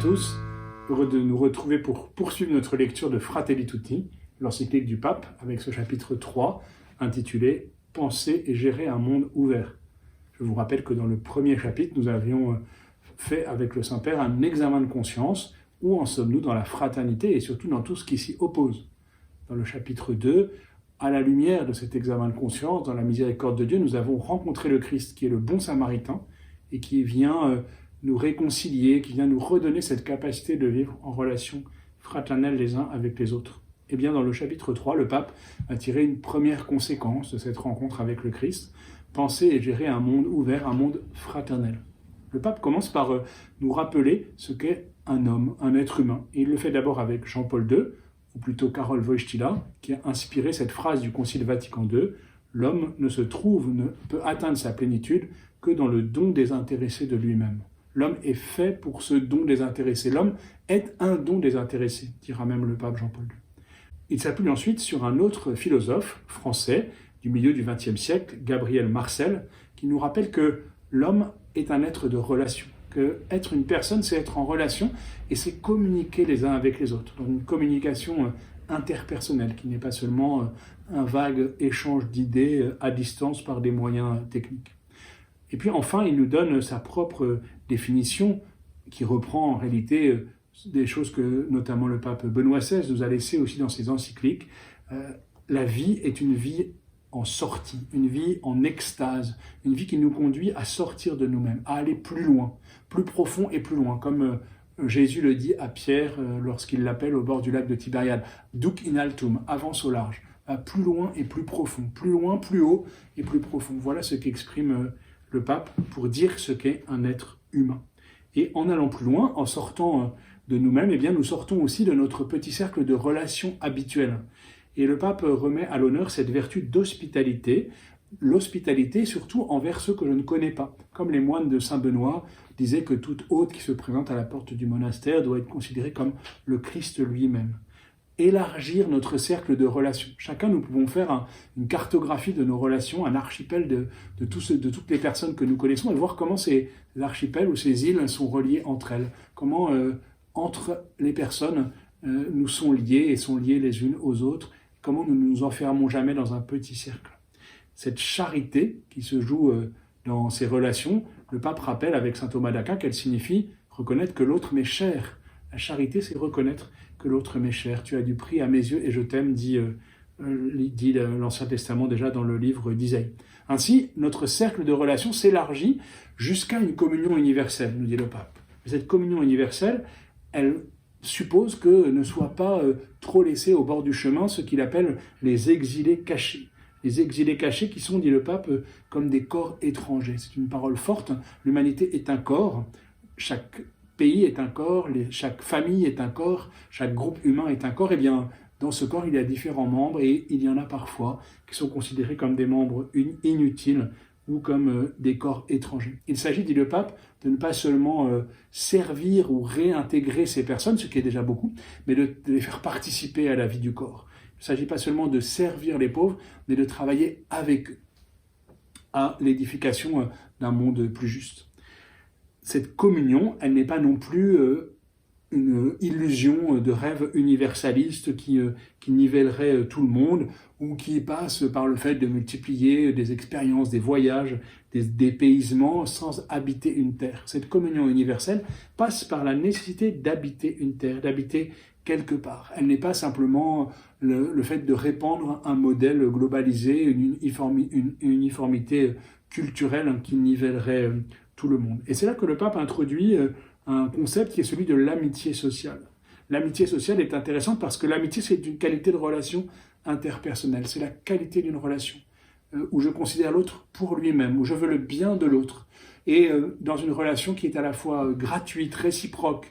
tous, heureux de nous retrouver pour poursuivre notre lecture de Fratelli Tutti, l'encyclique du pape, avec ce chapitre 3, intitulé « Penser et gérer un monde ouvert ». Je vous rappelle que dans le premier chapitre, nous avions fait avec le Saint-Père un examen de conscience, où en sommes-nous dans la fraternité et surtout dans tout ce qui s'y oppose. Dans le chapitre 2, à la lumière de cet examen de conscience, dans la miséricorde de Dieu, nous avons rencontré le Christ qui est le bon samaritain et qui vient nous réconcilier, qui vient nous redonner cette capacité de vivre en relation fraternelle les uns avec les autres. Et bien dans le chapitre 3, le pape a tiré une première conséquence de cette rencontre avec le Christ, penser et gérer un monde ouvert, un monde fraternel. Le pape commence par nous rappeler ce qu'est un homme, un être humain. Et il le fait d'abord avec Jean-Paul II, ou plutôt Karol Wojtyla, qui a inspiré cette phrase du Concile Vatican II, « L'homme ne peut atteindre sa plénitude que dans le don désintéressé de lui-même. L'homme est fait pour ce don désintéressé. L'homme est un don désintéressé », dira même le pape Jean-Paul II. Il s'appuie ensuite sur un autre philosophe français du milieu du XXe siècle, Gabriel Marcel, qui nous rappelle que l'homme est un être de relation, que être une personne, c'est être en relation et c'est communiquer les uns avec les autres, dans une communication interpersonnelle qui n'est pas seulement un vague échange d'idées à distance par des moyens techniques. Et puis enfin, il nous donne sa propre définition qui reprend en réalité des choses que notamment le pape Benoît XVI nous a laissées aussi dans ses encycliques. La vie est une vie en sortie, une vie en extase, une vie qui nous conduit à sortir de nous-mêmes, à aller plus loin, plus profond et plus loin, comme Jésus le dit à Pierre lorsqu'il l'appelle au bord du lac de Tibériade. Duc in altum, avance au large, plus loin et plus profond, plus loin, plus haut et plus profond. Voilà ce qu'exprime le pape pour dire ce qu'est un être humain. Et en allant plus loin, en sortant de nous-mêmes, eh bien, nous sortons aussi de notre petit cercle de relations habituelles. Et le pape remet à l'honneur cette vertu d'hospitalité, l'hospitalité surtout envers ceux que je ne connais pas. Comme les moines de Saint-Benoît disaient que toute hôte qui se présente à la porte du monastère doit être considérée comme le Christ lui-même. Élargir notre cercle de relations. Chacun, nous pouvons faire une cartographie de nos relations, un archipel de toutes les personnes que nous connaissons et voir comment ces archipels ou ces îles sont reliées entre elles. Comment entre les personnes nous sont liées et sont liées les unes aux autres. Comment nous ne nous enfermons jamais dans un petit cercle. Cette charité qui se joue dans ces relations, le pape rappelle avec saint Thomas d'Aquin qu'elle signifie reconnaître que l'autre m'est cher. La charité, c'est reconnaître que l'autre m'est cher. Tu as du prix à mes yeux et je t'aime, dit l'Ancien Testament déjà dans le livre d'Isaïe. Ainsi, notre cercle de relations s'élargit jusqu'à une communion universelle, nous dit le pape. Mais cette communion universelle, elle suppose que ne soient pas trop laissés au bord du chemin ce qu'il appelle les exilés cachés. Les exilés cachés qui sont, dit le pape, comme des corps étrangers. C'est une parole forte. L'humanité est un corps. Chaque pays est un corps, chaque famille est un corps, chaque groupe humain est un corps. Eh bien, dans ce corps, il y a différents membres et il y en a parfois qui sont considérés comme des membres inutiles ou comme des corps étrangers. Il s'agit, dit le pape, de ne pas seulement servir ou réintégrer ces personnes, ce qui est déjà beaucoup, mais de les faire participer à la vie du corps. Il ne s'agit pas seulement de servir les pauvres, mais de travailler avec eux à l'édification d'un monde plus juste. Cette communion, elle n'est pas non plus une illusion de rêve universaliste qui nivellerait tout le monde ou qui passe par le fait de multiplier des expériences, des voyages, des dépaysements sans habiter une terre. Cette communion universelle passe par la nécessité d'habiter une terre, d'habiter quelque part. Elle n'est pas simplement le fait de répandre un modèle globalisé, une uniformité culturelle qui nivellerait tout le monde. Et c'est là que le pape introduit un concept qui est celui de l'amitié sociale. L'amitié sociale est intéressante parce que l'amitié, c'est une qualité de relation interpersonnelle. C'est la qualité d'une relation où je considère l'autre pour lui-même, où je veux le bien de l'autre. Et dans une relation qui est à la fois gratuite, réciproque,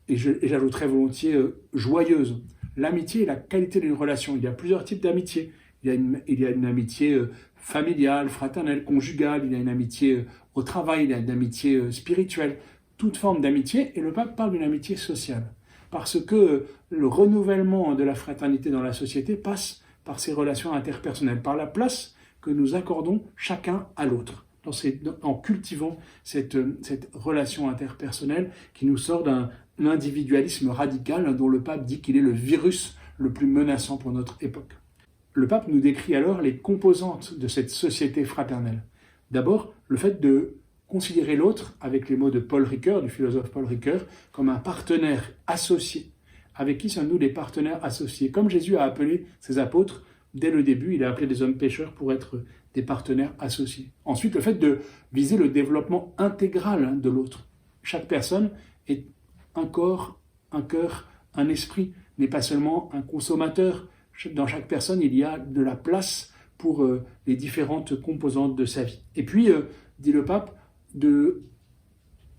et j'ajouterais volontiers joyeuse. L'amitié est la qualité d'une relation. Il y a plusieurs types d'amitié. Il y a une amitié familiale, fraternelle, conjugale, il y a une amitié au travail, il y a une amitié spirituelle, toute forme d'amitié, et le pape parle d'une amitié sociale. Parce que le renouvellement de la fraternité dans la société passe par ces relations interpersonnelles, par la place que nous accordons chacun à l'autre, en cultivant cette relation interpersonnelle qui nous sort l'individualisme radical dont le pape dit qu'il est le virus le plus menaçant pour notre époque. Le pape nous décrit alors les composantes de cette société fraternelle. D'abord, le fait de considérer l'autre, avec les mots de Paul Ricoeur, du philosophe Paul Ricoeur, comme un partenaire associé. Avec qui sommes-nous des partenaires associés? Comme Jésus a appelé ses apôtres, dès le début, il a appelé des hommes pécheurs pour être des partenaires associés. Ensuite, le fait de viser le développement intégral de l'autre. Chaque personne est un corps, un cœur, un esprit, n'est pas seulement un consommateur. Dans chaque personne, il y a de la place pour les différentes composantes de sa vie. Et puis, dit le pape, de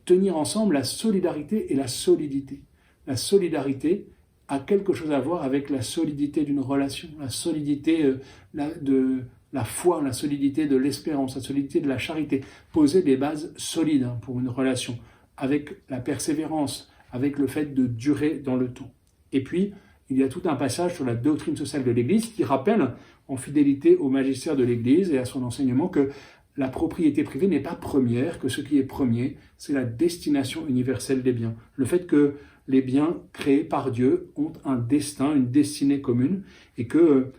tenir ensemble la solidarité et la solidité. La solidarité a quelque chose à voir avec la solidité d'une relation, la solidité de la foi, la solidité de l'espérance, la solidité de la charité. Poser des bases solides pour une relation, avec la persévérance, avec le fait de durer dans le temps. Et puis, il y a tout un passage sur la doctrine sociale de l'Église qui rappelle, en fidélité au magistère de l'Église et à son enseignement, que la propriété privée n'est pas première, que ce qui est premier, c'est la destination universelle des biens. Le fait que les biens créés par Dieu ont un destin, une destinée commune, et que,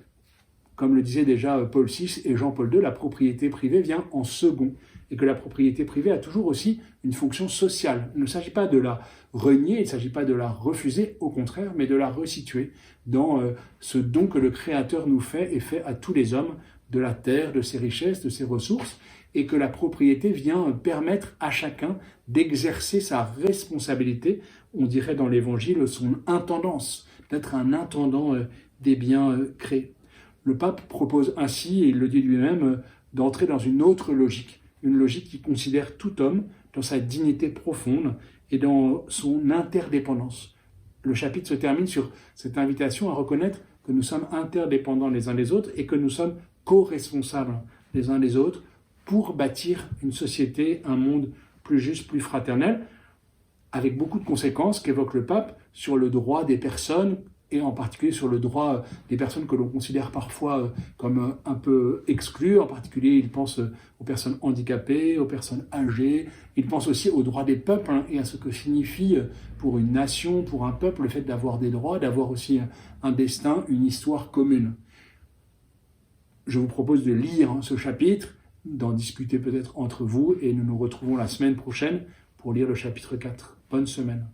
comme le disait déjà Paul VI et Jean-Paul II, la propriété privée vient en second, et que la propriété privée a toujours aussi une fonction sociale. Il ne s'agit pas de la renier, il ne s'agit pas de la refuser, au contraire, mais de la resituer dans ce don que le Créateur nous fait et fait à tous les hommes, de la terre, de ses richesses, de ses ressources, et que la propriété vient permettre à chacun d'exercer sa responsabilité, on dirait dans l'Évangile son intendance, d'être un intendant des biens créés. Le pape propose ainsi, et il le dit lui-même, d'entrer dans une autre logique, une logique qui considère tout homme dans sa dignité profonde et dans son interdépendance. Le chapitre se termine sur cette invitation à reconnaître que nous sommes interdépendants les uns des autres et que nous sommes co-responsables les uns des autres pour bâtir une société, un monde plus juste, plus fraternel, avec beaucoup de conséquences qu'évoque le pape sur le droit des personnes, et en particulier sur le droit des personnes que l'on considère parfois comme un peu exclues. En particulier, il pense aux personnes handicapées, aux personnes âgées. Il pense aussi aux droits des peuples et à ce que signifie pour une nation, pour un peuple, le fait d'avoir des droits, d'avoir aussi un destin, une histoire commune. Je vous propose de lire ce chapitre, d'en discuter peut-être entre vous, et nous nous retrouvons la semaine prochaine pour lire le chapitre 4. Bonne semaine.